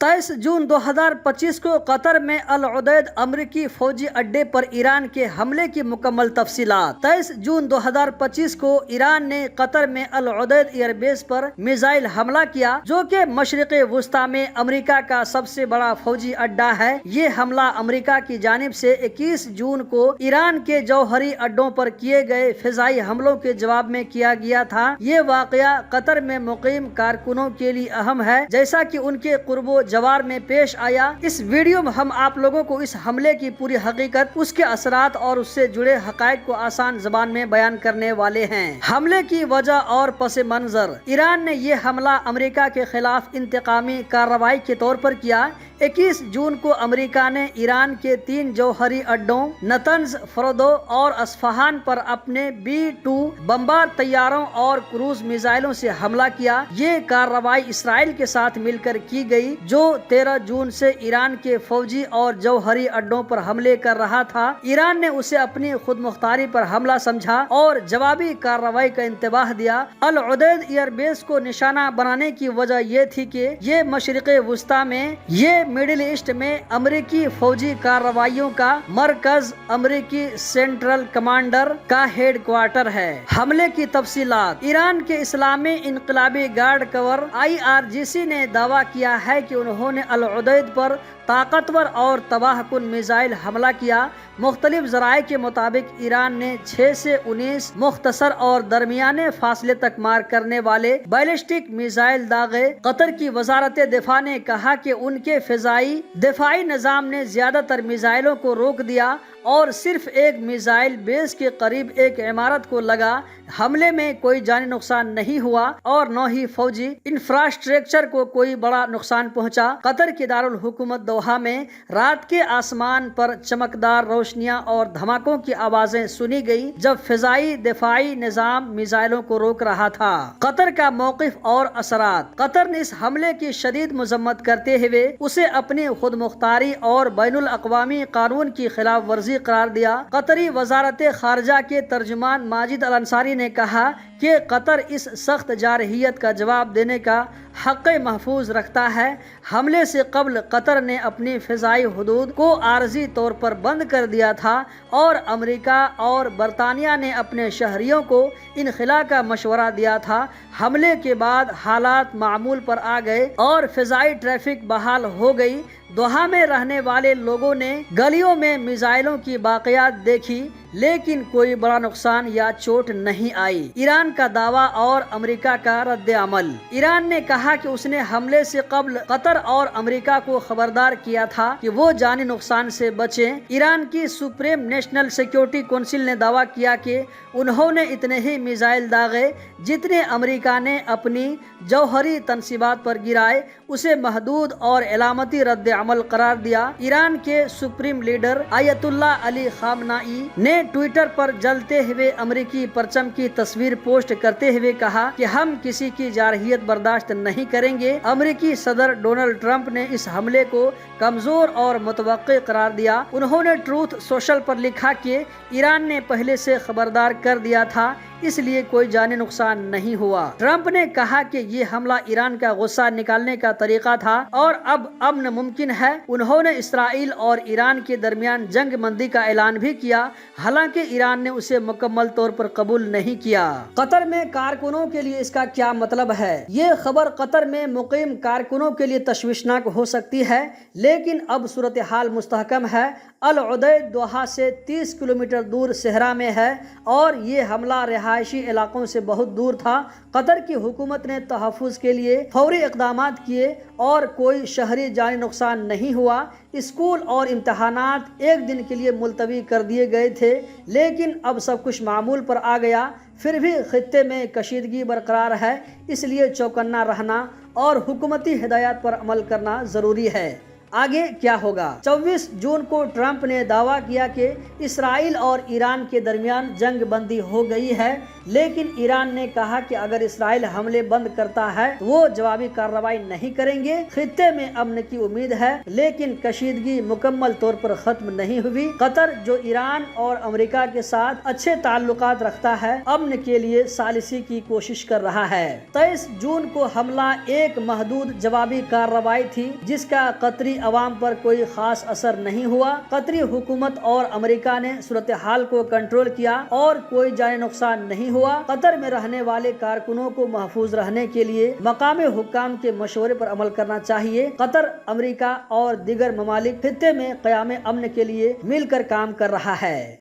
23 जून 2025 को कतर में अल उदैद अमरीकी फौजी अड्डे पर ईरान के हमले की मुकम्मल तफसीलात। 23 जून 2025 को ईरान ने कतर में अल उदैद एयरबेस पर मिसाइल हमला किया, जो कि मशरिक़े वुस्ता में अमेरिका का सबसे बड़ा फौजी अड्डा है। ये हमला अमेरिका की जानिब से 21 जून को ईरान के जौहरी अड्डों पर किए गए फिजाई हमलों के जवाब में किया गया था। ये वाकया कतर में मुकीम कारकुनों के लिए अहम है, जैसा कि उनके कुर्बो जवार में पेश आया। इस वीडियो में हम आप लोगों को इस हमले की पूरी हकीकत, उसके असरात और उससे जुड़े हकायक को आसान जबान में बयान करने वाले हैं। हमले की वजह और पस मंजर। ईरान ने यह हमला अमेरिका के खिलाफ इंतकामी कार्रवाई के तौर पर किया। 21 जून को अमेरिका ने ईरान के 3 जौहरी अड्डों नतंज, फरोदो और अस्फहान पर अपने B-2 बमबार तैयारों और क्रूज मिसाइलों से हमला किया। ये कार्रवाई इसराइल के साथ मिलकर की गई, जो 13 जून से ईरान के फौजी और जौहरी अड्डों पर हमले कर रहा था। ईरान ने उसे अपनी खुद मुख्तारी पर हमला समझा और जवाबी कार्रवाई का इंतबाह दिया। अल उदैद एयरबेस को निशाना बनाने की वजह ये थी कि ये मशरिक़े वुस्ता में, ये मिडिल ईस्ट में अमेरिकी फौजी कार्रवाइयों का मरकज, अमेरिकी सेंट्रल कमांडर का हेड क्वार्टर है। हमले की तफसीलात। ईरान के इस्लामी इनकलाबी गार्ड कवर IRGC ने दावा किया है कि उन्होंने अल उदैद पर ताकतवर और तबाहकुन मिसाइल हमला किया। मुख्तलिफ ज़राए के मुताबिक ईरान ने 6 से 19 मुख्तसर और दरमियाने फासले तक मार करने वाले बैलिस्टिक मिसाइल दागे। कतर की वजारत दिफा ने कहा कि उनके फिजाई दिफाई निज़ाम ने ज्यादातर मिसाइलों को रोक दिया और सिर्फ एक मिसाइल बेस के करीब एक इमारत को लगा। हमले में कोई जानी नुकसान नहीं हुआ और न ही फौजी इंफ्रास्ट्रक्चर को कोई बड़ा नुकसान पहुंचा। कतर के दारुल हुकूमत दोहा में रात के आसमान पर चमकदार रोशनियां और धमाकों की आवाजें सुनी गई, जब फिजाई दिफाई निजाम मिसाइलों को रोक रहा था। कतर का मौक़िफ़ और असरात। कतर ने इस हमले की शदीद मजम्मत करते हुए उसे अपनी खुद मुख्तारी और बैनुल अक़वामी कानून की खिलाफ वर्जी करार दिया। कतरी वजारत खारजा के तर्जुमान माजिद अल अंसारी ने कहा कि कतर इस सख्त जारहियत का जवाब देने का हक़ महफूज रखता है। हमले से कबल कतर ने अपनी फ़िज़ाई हुदूद को आर्जी तौर पर बंद कर दिया था और अमेरिका और बरतानिया ने अपने शहरियों को इनखला का मशवरा दिया था। हमले के बाद हालात मामूल पर आ गए और फ़िज़ाई ट्रैफिक बहाल हो गई। दोहा में रहने वाले लोगों ने गलियों में मिसाइलों की बाक़ियात देखी, लेकिन कोई बड़ा नुकसान या चोट नहीं आई। ईरान का दावा और अमेरिका का रद्द अमल। ईरान ने कहा कि उसने हमले से कबल कतर और अमेरिका को खबरदार किया था कि वो जानी नुकसान से बचें। ईरान की सुप्रीम नेशनल सिक्योरिटी काउंसिल ने दावा किया कि उन्होंने इतने ही मिसाइल दागे जितने अमेरिका ने अपनी जौहरी तनसीबात पर गिराए, उसे महदूद और इलामती रद्द अमल करार दिया। ईरान के सुप्रीम लीडर आयतुल्लाह अली खामनाई ने ट्विटर पर जलते हुए अमेरिकी परचम की तस्वीर पोस्ट करते हुए कहा कि हम किसी की जारहियत बर्दाश्त नहीं करेंगे। अमेरिकी सदर डोनाल्ड ट्रंप ने इस हमले को कमजोर और मुतवक्की करार दिया। उन्होंने ट्रूथ सोशल पर लिखा कि ईरान ने पहले से खबरदार कर दिया था, इसलिए कोई जानी नुकसान नहीं हुआ। ट्रंप ने कहा कि ये हमला ईरान का गुस्सा निकालने का तरीका था और अब अमन मुमकिन है। उन्होंने इसराइल और ईरान के दरमियान जंग बंदी का ऐलान भी किया, हालांकि ईरान ने उसे मुकम्मल तौर पर कबूल नहीं किया। कतर में कारकुनों के लिए इसका क्या मतलब है? ये खबर कतर में मुकीम कारकुनों के लिए तशवीशनाक हो सकती है, लेकिन अब सूरत हाल मुस्तहकम है। अल उदैद दोहा से 30 किलोमीटर दूर सहरा में है और ये हमला रिहायशी इलाकों से बहुत दूर था। कतर की हुकूमत ने तहफ़्फ़ुज़ के लिए फौरी इक़दामात किए और कोई शहरी जानी नुकसान नहीं हुआ। स्कूल और इम्तहानात एक दिन के लिए मुलतवी कर दिए गए थे, लेकिन अब सब कुछ मामूल पर आ गया। फिर भी खित्ते में कशीदगी बरकरार है, इसलिए चौकन्ना रहना और हुकूमती हिदायत पर अमल करना ज़रूरी है। आगे क्या होगा। 24 जून को ट्रंप ने दावा किया कि इसराइल और ईरान के दरमियान जंग बंदी हो गई है, लेकिन ईरान ने कहा कि अगर इसराइल हमले बंद करता है तो वो जवाबी कार्रवाई नहीं करेंगे। खित्ते में अमन की उम्मीद है, लेकिन कशीदगी मुकम्मल तौर पर खत्म नहीं हुई। कतर जो ईरान और अमेरिका के साथ अच्छे ताल्लुकात रखता है, अमन के लिए सालिसी की कोशिश कर रहा है। 23 जून को हमला एक महदूद जवाबी कार्रवाई थी, जिसका कतरी अवाम पर कोई खास असर नहीं हुआ। कतरी हुकूमत और अमेरिका ने सूरत हाल को कंट्रोल किया और कोई जानी नुकसान नहीं हुआ। कतर में रहने वाले कारकुनों को महफूज रहने के लिए मकामी हुक्काम के मशवरे पर अमल करना चाहिए। कतर, अमेरिका और दीगर ममालिक खित्ते में क़याम अमन के लिए मिलकर काम कर रहा है।